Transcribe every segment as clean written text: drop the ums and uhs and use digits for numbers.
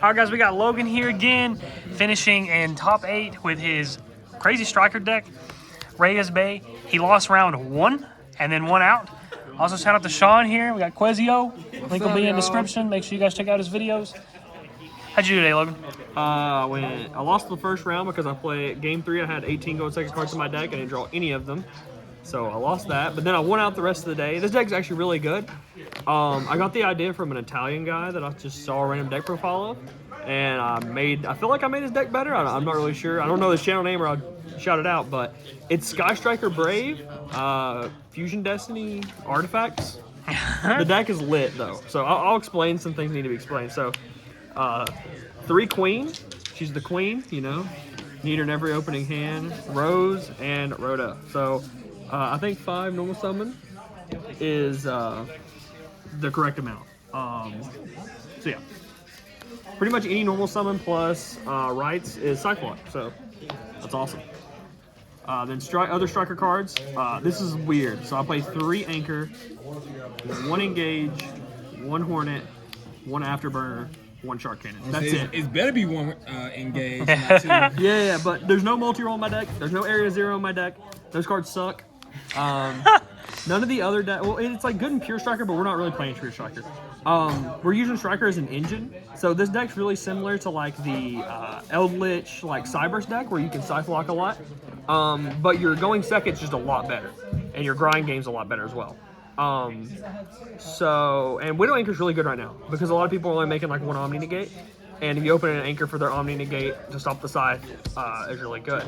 All right, guys, we got Logan here again, finishing in top 8 with his crazy striker deck, Reyes Bay. He lost round 1 and then 1 out. Also, shout out to Sean here. We got Quez-iii-ohhh. Link will be in the description. Make sure you guys check out his videos. How'd you do today, Logan? I lost the first round because I played game 3. I had 18 gold second cards in my deck. I didn't draw any of them. So I lost that, but then I won out the rest of the day. This deck's actually really good. I got the idea from an Italian guy that I just saw a random deck profile of, and I feel like I made his deck better. I'm not really sure. I don't know his channel name or I'll shout it out, but it's Sky Striker Brave, Fusion Destiny Artifacts. The deck is lit though, so I'll explain some things that need to be explained. So, 3 Queen, she's the queen, you know. Need her in every opening hand. Rose and Rhoda. So. I think 5 normal summon is the correct amount. So yeah, pretty much any normal summon plus rights is Cyclock. So that's awesome. Then other striker cards. This is weird. So I play 3 Anchor, 1 Engage, 1 Hornet, 1 Afterburner, 1 Shark Cannon. That's it. It's better be 1 Engage, not 2. Yeah, but there's no multi-roll in my deck. There's no Area 0 in my deck. Those cards suck. None of the other well, it's like good in Pure Striker, but we're not really playing Pure Striker. We're using Striker as an engine, so this deck's really similar to like the Eldritch like Cyberse deck where you can Cyclock a lot, but your going second's just a lot better, and your grind game's a lot better as well. And Widow Anchor's really good right now because a lot of people are only making like 1 Omni Negate. And if you open an Anchor for their Omni Negate to stop the Scythe, is really good.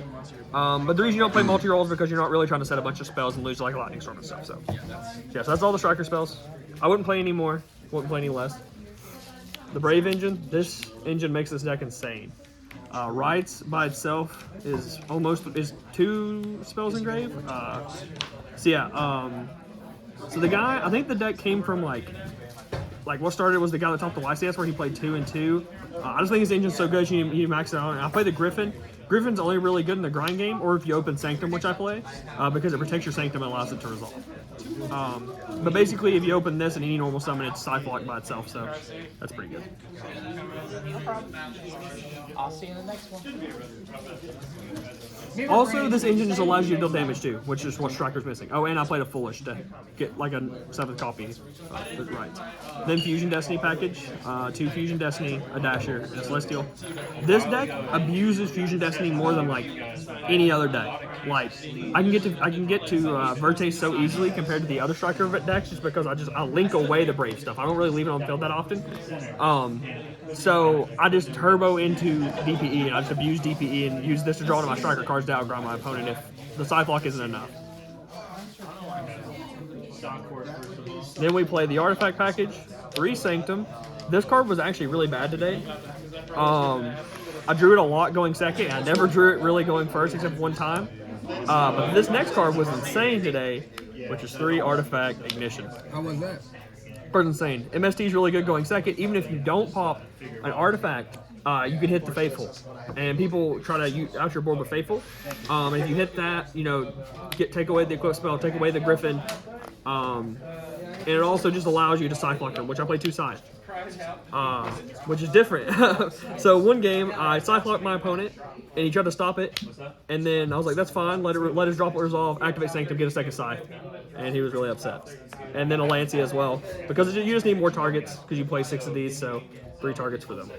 But the reason you don't play multi-rolls is because you're not really trying to set a bunch of spells and lose like Lightning Storm and stuff. So yeah, so that's all the Striker spells. I wouldn't play any more. Wouldn't play any less. The Brave engine. This engine makes this deck insane. Rights by itself is 2 spells engrave. So the guy, I think the deck came from like what started was the guy that topped the YCS where he played 2 and 2. I just think his engine's so good you max it out. And I play the Griffin. Griffin's only really good in the grind game or if you open Sanctum, which I play, because it protects your Sanctum and allows it to resolve. But basically, if you open this in any normal summon, it's Cyclock by itself, so that's pretty good. No problem. I'll see you in the next one. Also, this engine just allows you to deal damage too, which is what Striker's missing. Oh, and I played a Foolish to get like a 7th copy. Right. Then Fusion Destiny package, 2 Fusion Destiny, a Dasher, and a Celestial. This deck abuses Fusion Destiny more than like any other deck. Like I can get to Verte so easily compared to the other Striker decks just because I link away the Brave stuff. I don't really leave it on field that often. So I just turbo into DPE and I just abuse DPE and use this to draw to my Striker cards to outgrind my opponent if the Cyclock isn't enough. Then we play the Artifact package, 3 Sanctum. This card was actually really bad today. I drew it a lot going second. I never drew it really going first except one time. But this next card was insane today, which is 3 Artifact Ignition. How was that? Card's insane. MST is really good going second. Even if you don't pop an Artifact, you can hit the Faithful. And people try to out your board with Faithful. And if you hit that, take away the Equip spell, take away the Griffin. And it also just allows you to Cyclock them, which I play 2 Scythe. Which is different. So one game, I Cyclocked my opponent, and he tried to stop it. And then I was like, that's fine, let his droplet resolve, activate Sanctum, get a 2nd Scythe. And he was really upset. And then a Lancea as well. Because you just need more targets, because you play 6 of these, so 3 targets for them.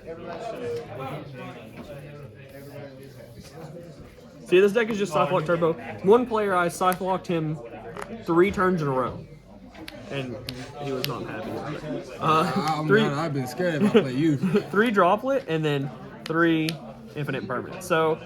See, this deck is just Cyclock Turbo. One player, I Cyclocked him 3 turns in a row. And he was not happy with it. I've been scared if I play you. 3 Droplet, and then 3 Infinite Permanent. So,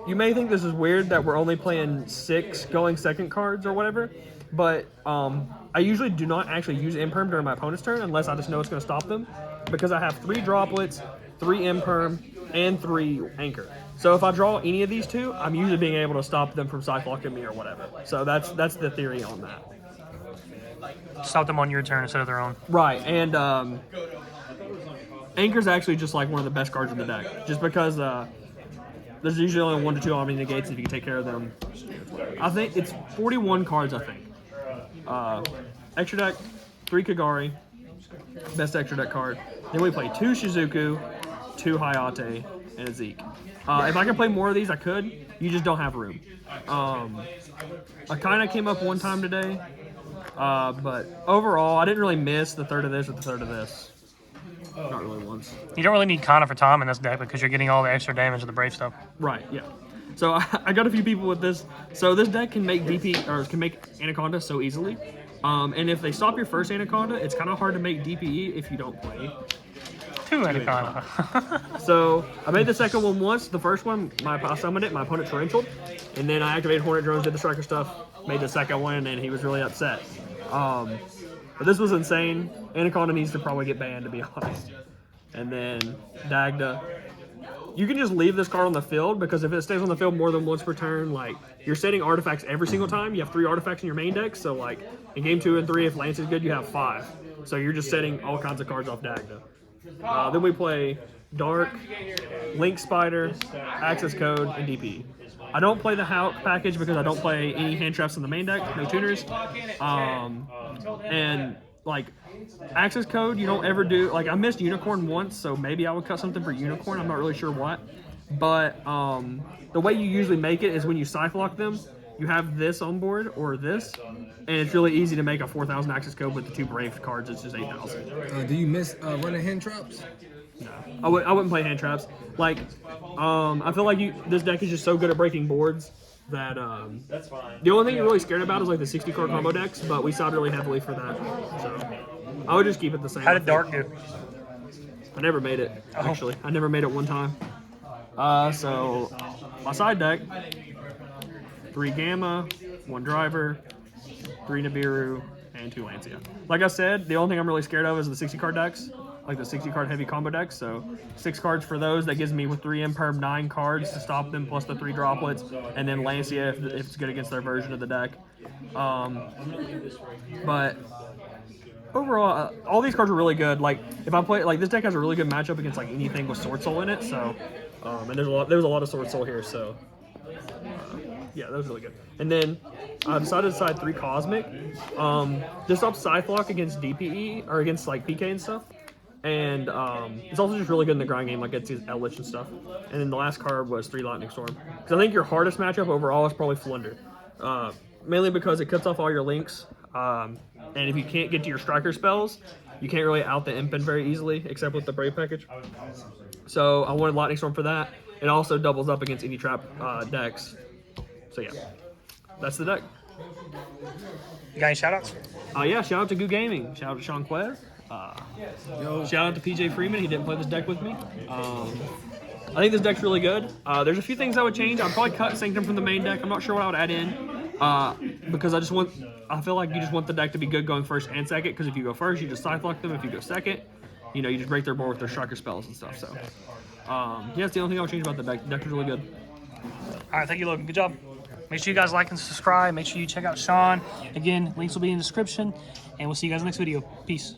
you may think this is weird that we're only playing 6 going second cards or whatever, but I usually do not actually use Imperm during my opponent's turn unless I just know it's going to stop them, because I have 3 Droplets, 3 Imperm, and 3 Anchor. So if I draw any of these 2, I'm usually being able to stop them from Cyclocking me or whatever. So that's the theory on that. Stop them on your turn instead of their own. Right, and Anchor's actually just like one of the best cards in the deck, just because there's usually only 1 to 2 Omni Negates if you can take care of them. I think it's 41 cards, I think. Extra deck, 3 Kagari, best extra deck card. Then we play 2 Shizuku, 2 Hayate, and a Zeke. If I could play more of these, I could. You just don't have room. I kind of came up one time today, but overall, I didn't really miss the third of this or the third of this. Not really once. You don't really need Kana for Tom in this deck because you're getting all the extra damage of the Brave stuff. Right, yeah. So I got a few people with this. So this deck can make DP, or can make Anaconda so easily. And if they stop your first Anaconda, it's kind of hard to make DPE if you don't play 2 Anaconda. So I made the second one once. The first one, I summoned it, my opponent torrentialed, and then I activated Hornet Drones, did the striker stuff, made the second one, and he was really upset. But this was insane. Anaconda needs to probably get banned, to be honest. And then Dagda. You can just leave this card on the field, because if it stays on the field more than once per turn, like, you're setting artifacts every single time. You have 3 artifacts in your main deck, so like in game 2 and 3, if Lance is good, you have 5. So you're just setting all kinds of cards off Dagda. Then we play Dark, Link Spider, Access Code, and DP. I don't play the Hawk package because I don't play any hand traps in the main deck, no tuners. And like Access Code, you don't ever do, like I missed Unicorn once, so maybe I would cut something for Unicorn, I'm not really sure what. But the way you usually make it is when you Cyclock them, you have this on board or this, and it's really easy to make a 4,000 Access Code with the 2 Brave cards, it's just 8,000. Do you miss running hand traps? No, I wouldn't play hand traps. Like, I feel like this deck is just so good at breaking boards that that's fine. The only thing you're really scared about is like the 60 card combo decks, but we saw really heavily for that. So I would just keep it the same. How did Dark do? I never made it, actually. I never made it one time. So my side deck, 3 Gamma, 1 Driver, 3 Nibiru, and 2 Lancia. Like I said, the only thing I'm really scared of is the 60 card decks, like the 60 card heavy combo decks. So 6 cards for those. That gives me with 3 Imperm 9 cards to stop them, plus the 3 droplets, and then Lancia if it's good against their version of the deck. But overall, all these cards are really good. Like if I play, like this deck has a really good matchup against like anything with Sword Soul in it. So and there was a lot of Sword Soul here. So yeah, that was really good. And then I decided to side 3 Cosmic. This stops Scythe against DPE or against like PK and stuff. And it's also just really good in the grind game, like it's his Eldritch and stuff. And then the last card was 3 Lightning Storm. Because I think your hardest matchup overall is probably Flunder. Mainly because it cuts off all your links. And if you can't get to your striker spells, you can't really out the Impen very easily, except with the Brave package. So I wanted Lightning Storm for that. It also doubles up against any trap decks. So yeah, that's the deck. You got any shoutouts? Yeah, shout out to Goo Gaming. Shout out to Sean Quez. Shout out to PJ Freeman. He didn't play this deck with me. I think this deck's really good. There's a few things I would change. I'd probably cut Sanctum from the main deck. I'm not sure what I would add in. Because I feel like you just want the deck to be good going first and second. Because if you go first, you just Scythe them. If you go second, you just break their board with their striker spells and stuff. So, yeah, that's the only thing I would change about the deck. The deck is really good. All right, thank you, Logan. Good job. Make sure you guys like and subscribe. Make sure you check out Sean. Again, links will be in the description. And we'll see you guys in the next video. Peace.